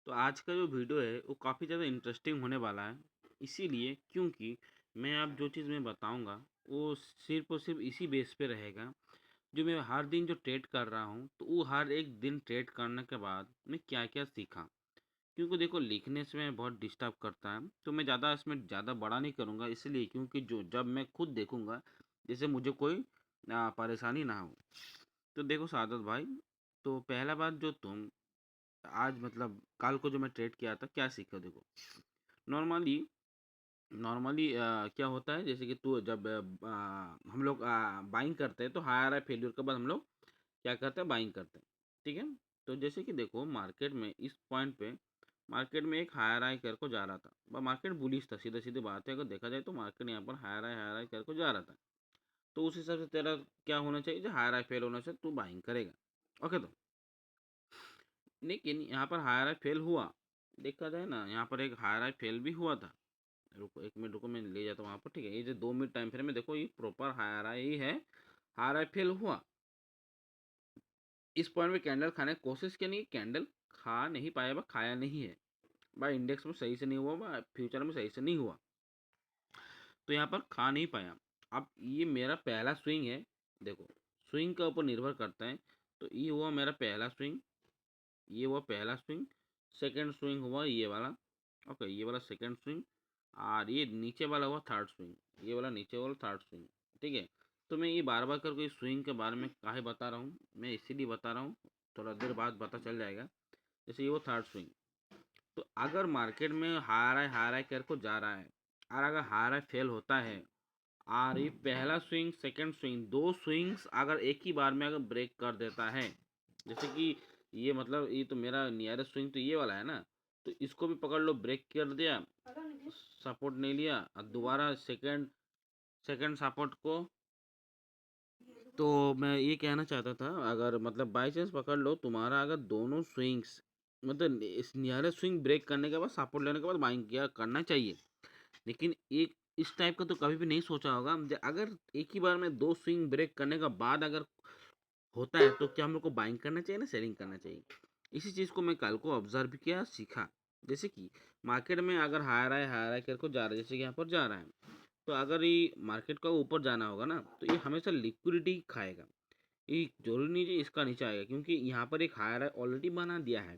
तो आज का जो वीडियो है वो काफ़ी ज़्यादा इंटरेस्टिंग होने वाला है। इसीलिए क्योंकि मैं अब जो चीज़ मैं बताऊंगा वो सिर्फ और सिर्फ इसी बेस पे रहेगा। जो मैं हर दिन जो ट्रेड कर रहा हूँ तो वो हर एक दिन ट्रेड करने के बाद मैं क्या क्या सीखा। क्योंकि देखो लिखने से मैं बहुत डिस्टर्ब करता है तो मैं ज़्यादा इसमें ज़्यादा बड़ा नहीं करूँगा, इसलिए क्योंकि जो जब मैं खुद देखूँगा जैसे मुझे कोई परेशानी ना हो। तो देखो सादत भाई, तो पहला बात जो तुम आज मतलब कल को जो मैं ट्रेड किया था क्या सीखा देखो। नॉर्मली नॉर्मली क्या होता है जैसे कि तू जब हम लोग बाइंग करते हैं तो हायर है फेल्यूर के बाद हम लोग क्या करते हैं, बाइंग करते हैं। ठीक है। तो जैसे कि देखो मार्केट में इस पॉइंट पे मार्केट में एक हायर आई कर को जा रहा था, मार्केट बुलिश था, सीधा सीधी बात है। अगर देखा जाए तो मार्केट यहाँ पर हायर आई कर को जा रहा था, तो उस हिसाब से तेरा क्या होना चाहिए, जो हायर आई फेल होना चाहिए तू बाइंग करेगा। ओके। तो लेकिन यहाँ पर हायर आई फेल हुआ, देखा जाए ना यहाँ पर एक हायर आई फेल भी हुआ था। रुको एक मिनट, रुको मैं ले जाता हूँ वहाँ पर। ठीक है, ये जो 2 मिनट टाइम फ्रेम में देखो ये प्रॉपर हायर आई है, हायर आई फेल हुआ। इस पॉइंट में कैंडल खाने की कोशिश की, नहीं कैंडल खा नहीं पाया, बा खाया नहीं है भाई, इंडेक्स में सही से नहीं हुआ बा, फ्यूचर में सही से नहीं हुआ, तो यहाँ पर खा नहीं पाया। अब ये मेरा पहला स्विंग है, देखो स्विंग के ऊपर निर्भर करता है। तो ये हुआ मेरा पहला स्विंग, ये हुआ पहला स्विंग। सेकंड स्विंग हुआ ये वाला, ओके ये वाला सेकंड स्विंग। और ये नीचे वाला हुआ थर्ड स्विंग, ये वाला नीचे वाला थर्ड स्विंग। ठीक है। तो मैं ये बार बार करके स्विंग के बारे में काहे बता रहा हूँ, मैं इसीलिए बता रहा हूँ, थोड़ा देर बाद पता चल जाएगा। जैसे ये वो थर्ड स्विंग, तो अगर मार्केट में हार आई कर को जा रहा है और अगर हार आई फेल होता है और ये पहला स्विंग सेकंड स्विंग दो स्विंग्स अगर एक ही बार में अगर ब्रेक कर देता है, जैसे कि ये मतलब ये तो मेरा नियरेस्ट स्विंग तो ये वाला है ना, तो इसको भी पकड़ लो, ब्रेक कर दिया, सपोर्ट नहीं लिया और दोबारा सेकंड सेकंड सपोर्ट को। तो मैं ये कहना चाहता था, अगर मतलब बाई चांस पकड़ लो तुम्हारा, अगर दोनों स्विंग्स मतलब इस नियरेस्ट स्विंग ब्रेक करने के बाद सपोर्ट लेने के बाद बाइंग किया करना चाहिए। लेकिन एक इस टाइप का तो कभी भी नहीं सोचा होगा, अगर एक ही बार में दो स्विंग ब्रेक करने का बाद अगर होता है तो क्या हम लोग को बाइंग करना चाहिए ना सेलिंग करना चाहिए। इसी चीज़ को मैं कल को ऑब्जर्व किया, सीखा। जैसे कि मार्केट में अगर हायर आए करके जा रहा है, जैसे कि यहाँ पर जा रहा है, तो अगर ये मार्केट का ऊपर जाना होगा ना तो ये हमेशा लिक्विडिटी खाएगा। ये जरूरी नहीं है इसका नीचे आएगा, क्योंकि यहाँ पर एक हायर है ऑलरेडी बना दिया है,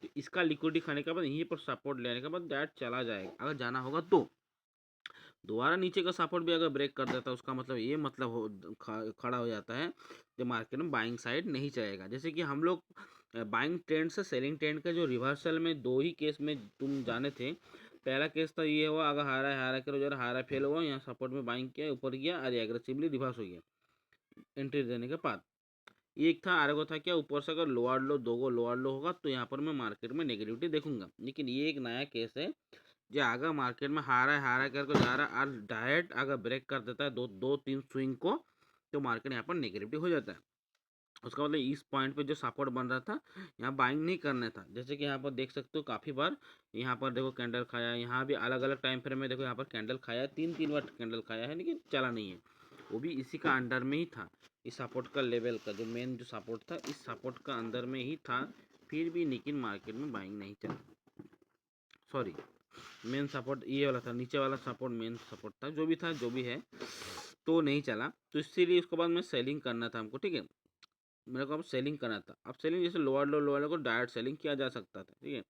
तो इसका लिक्विडिटी खाने के बाद यहीं पर सपोर्ट लेने के बाद डायरेक्ट चला जाएगा अगर जाना होगा तो। दोबारा नीचे का सपोर्ट भी अगर ब्रेक कर देता है उसका मतलब ये मतलब खड़ा हो जाता है जो मार्केट में बाइंग साइड नहीं चलेगा। जैसे कि हम लोग बाइंग ट्रेंड से सेलिंग ट्रेंड का जो रिवर्सल में दो ही केस में तुम जाने थे। पहला केस था ये हुआ, अगर हारा करो जरा हारा फेल हुआ, यहाँ सपोर्ट में बाइंग किया, ऊपर गया और एग्रेसिवली रिवर्स हो गया एंट्री देने के बाद। एक था आरे को था क्या, ऊपर से अगर लोअर लो दो लोअर लो होगा तो यहाँ पर मैं मार्केट में नेगेटिविटी देखूंगा। लेकिन ये एक नया केस है जो अगर मार्केट में हारा करके जा रहा है और डायरेक्ट अगर ब्रेक कर देता है दो दो तीन स्विंग को, तो मार्केट यहाँ पर नेगेटिव हो जाता है। उसका मतलब इस पॉइंट पे जो सपोर्ट बन रहा था यहाँ बाइंग नहीं करना था। जैसे कि यहाँ पर देख सकते हो काफ़ी बार यहाँ पर देखो कैंडल खाया, यहाँ भी अलग अलग टाइम फ्रेम में देखो यहाँ पर कैंडल खाया, तीन तीन बार कैंडल खाया है लेकिन चला नहीं है। वो भी इसी का अंडर में ही था, इस सपोर्ट का लेवल का जो मेन जो सपोर्ट था इस सपोर्ट का अंदर में ही था, फिर भी लेकिन मार्केट में बाइंग नहीं चला। सॉरी, मेन सपोर्ट ये वाला था, नीचे वाला सपोर्ट मेन सपोर्ट था, जो भी है तो नहीं चला। तो इसीलिए उसके बाद में सेलिंग करना था हमको। ठीक है, मेरे को अब सेलिंग करना था। अब सेलिंग जैसे लोअर लो को डायरेक्ट सेलिंग किया जा सकता था। ठीक है,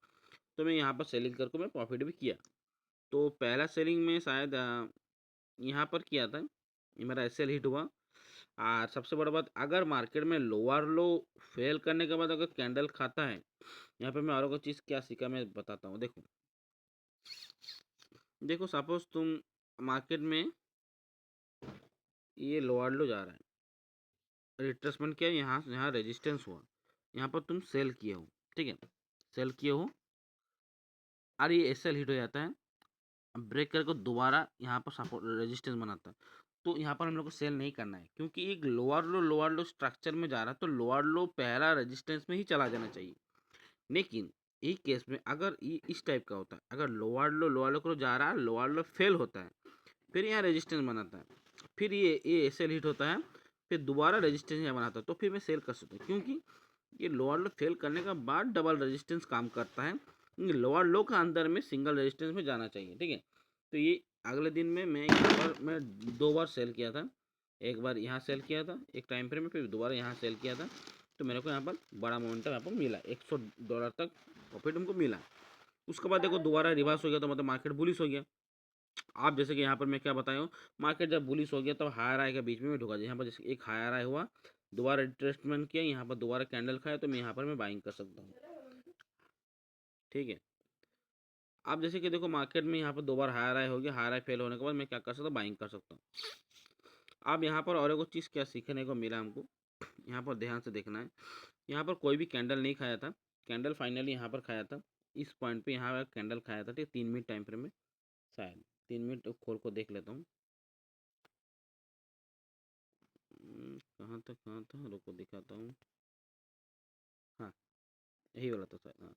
तो मैं यहाँ पर सेलिंग करके मैं प्रॉफिट भी किया। तो पहला सेलिंग में शायद यहाँ पर किया था, ये मेरा एसएल हिट हुआ। और सबसे बड़ा बात, अगर मार्केट में लोअर लो फेल करने के बाद अगर कैंडल खाता है, यहाँ पे मैं और कोई चीज़ क्या सीखा मैं बताता हूँ। देखो देखो सपोज तुम मार्केट में ये लोअर लो जा रहा है, रिट्रेसमेंट किया, यहाँ यहाँ रेजिस्टेंस हुआ, यहाँ पर तुम सेल किए हो। ठीक है, सेल किए हो और ये एसएल हिट हो जाता है, ब्रेक करके दोबारा यहाँ पर सपोर्ट रेजिस्टेंस बनाता है, तो यहाँ पर हम लोग को सेल नहीं करना है, क्योंकि एक लोअर लो स्ट्रक्चर में जा रहा है तो लोअर लो पहला रेजिस्टेंस में ही चला जाना चाहिए। लेकिन एक केस में अगर ये इस टाइप का होता है, अगर लोअर लो को जा रहा है, लोअर लो फेल होता है, फिर यहाँ रेजिस्टेंस बनाता है, फिर ये एसएल हिट होता है, फिर दोबारा रेजिस्टेंस यहाँ बनाता है, तो फिर मैं सेल कर सकता हूँ, क्योंकि ये लोअर लो फेल करने के बाद डबल रेजिस्टेंस काम करता है। लोअर लो का अंदर में सिंगल रेजिस्टेंस में जाना चाहिए, ठीक है। तो ये अगले दिन में मैं यहाँ पर मैं 2 बार सेल किया था, एक बार यहाँ सेल किया था एक टाइम फ्रेम में, फिर दोबारा यहाँ सेल किया था। तो मेरे को यहाँ पर बड़ा मोमेंटम यहाँ पर मिला, $100 तक प्रॉफिट हमको मिला। उसके बाद देखो दोबारा रिवर्स हो गया, तो मतलब मार्केट बुलिश हो गया। आप जैसे कि यहाँ पर मैं क्या बताया हूँ, मार्केट जब बुलिश हो गया तो हायर आई के बीच में ढुका, यहाँ पर जैसे एक हायर आई हुआ, दोबारा रिट्रेसमेंट किया, यहाँ पर दोबारा कैंडल खाया, तो मैं यहाँ पर मैं बाइंग कर सकता हूँ, ठीक है। आप जैसे कि देखो मार्केट में यहाँ पर दो बार हायर आई हो गया, हायर आई फेल होने के बाद मैं क्या कर सकता हूँ, बाइंग कर सकता हूँ। अब यहाँ पर और एक चीज़ क्या सीखने को मिला हमको, यहाँ पर ध्यान से देखना है। यहाँ पर कोई भी कैंडल नहीं खाया था, कैंडल फाइनली यहाँ पर खाया था, इस पॉइंट पे यहाँ कैंडल खाया था, ठीक, 3 मिनट टाइम फ्रेम में, शायद 3 मिनट खोल को देख लेता हूँ। कहाँ था, रुको दिखाता हूँ। हाँ, यही वाला था शायद, हाँ।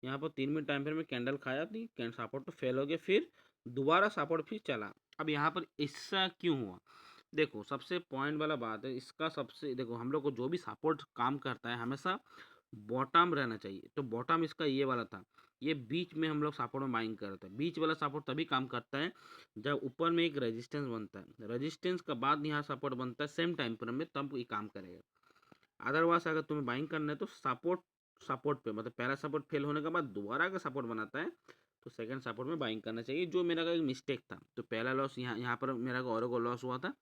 यहाँ पर 3 मिनट टाइम फ्रेम में कैंडल खाया थी, सपोर्ट तो फेल हो गया, फिर दोबारा सपोर्ट फिर चला। अब यहाँ पर ऐसा क्यों हुआ, देखो सबसे पॉइंट वाला बात है इसका, सबसे देखो हम लोग को जो भी सपोर्ट काम करता है हमेशा बॉटम रहना चाहिए। तो बॉटम इसका ये वाला था, ये बीच में हम लोग सपोर्ट में बाइंग करते हैं। बीच वाला सपोर्ट तभी काम करता है जब ऊपर में एक रेजिस्टेंस बनता है, रेजिस्टेंस का बाद यहाँ सपोर्ट बनता है सेम टाइम फ्रेम में, तब ये काम करेगा। अदरवाइज अगर तुम्हें बाइंग करना है तो सपोर्ट सपोर्ट पे, मतलब पहला सपोर्ट फेल होने के बाद दोबारा अगर सपोर्ट बनाता है तो सेकंड सपोर्ट में बाइंग करना चाहिए, जो मेरा का एक मिस्टेक था। तो पहला लॉस यहाँ पर मेरा और को लॉस हुआ था,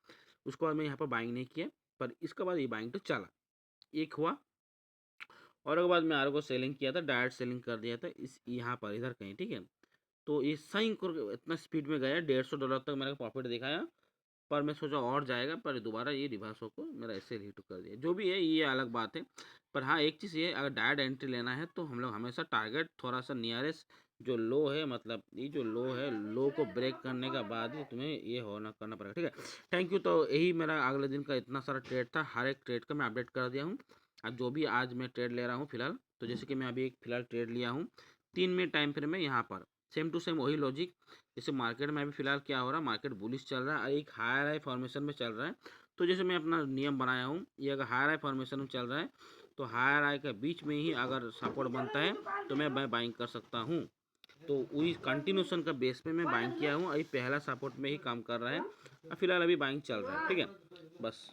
उसके बाद मैं यहाँ पर बाइंग नहीं किया, पर इसके बाद ये बाइंग तो चला, एक हुआ। और उसके बाद मैं आर को सेलिंग किया था, डायरेक्ट सेलिंग कर दिया था इस यहाँ पर इधर कहीं, ठीक है। तो ये सही इतना स्पीड में गया, $150 तक मेरा प्रॉफिट दिखाया, पर मैं सोचा और जाएगा, पर दोबारा ये रिवर्स होकर मेरा ऐसे हिट कर दिया। जो भी है ये अलग बात है, पर हाँ एक चीज़ ये, अगर डायरेक्ट एंट्री लेना है तो हम लोग हमेशा टारगेट थोड़ा सा नियरेस्ट जो लो है, मतलब ये जो लो है, लो को ब्रेक करने का बाद ही तुम्हें ये होना करना पड़ेगा, ठीक है। Thank you. तो यही मेरा अगले दिन का इतना सारा ट्रेड था, हर एक ट्रेड का मैं अपडेट कर दिया हूँ। आज जो भी आज मैं ट्रेड ले रहा हूँ फिलहाल, तो जैसे कि मैं अभी एक फिलहाल ट्रेड लिया हूँ 3 मिनट टाइम फ्रेम में, यहाँ पर सेम टू सेम वही लॉजिक। जैसे मार्केट में अभी फिलहाल क्या हो रहा है, मार्केट बुलिश चल रहा है, एक हायर हाई फॉर्मेशन में चल रहा है। तो जैसे मैं अपना नियम बनाया हूँ, ये अगर हायर हाई फॉर्मेशन में चल रहा है तो हायर हाई के बीच में ही अगर सपोर्ट बनता है तो मैं बाइंग कर सकता हूँ। तो वही कंटिन्यूशन का बेस पे मैं बाइंग किया हूँ, अभी पहला सपोर्ट में ही काम कर रहा है, फिलहाल अभी बाइंग चल रहा है, ठीक है। बस।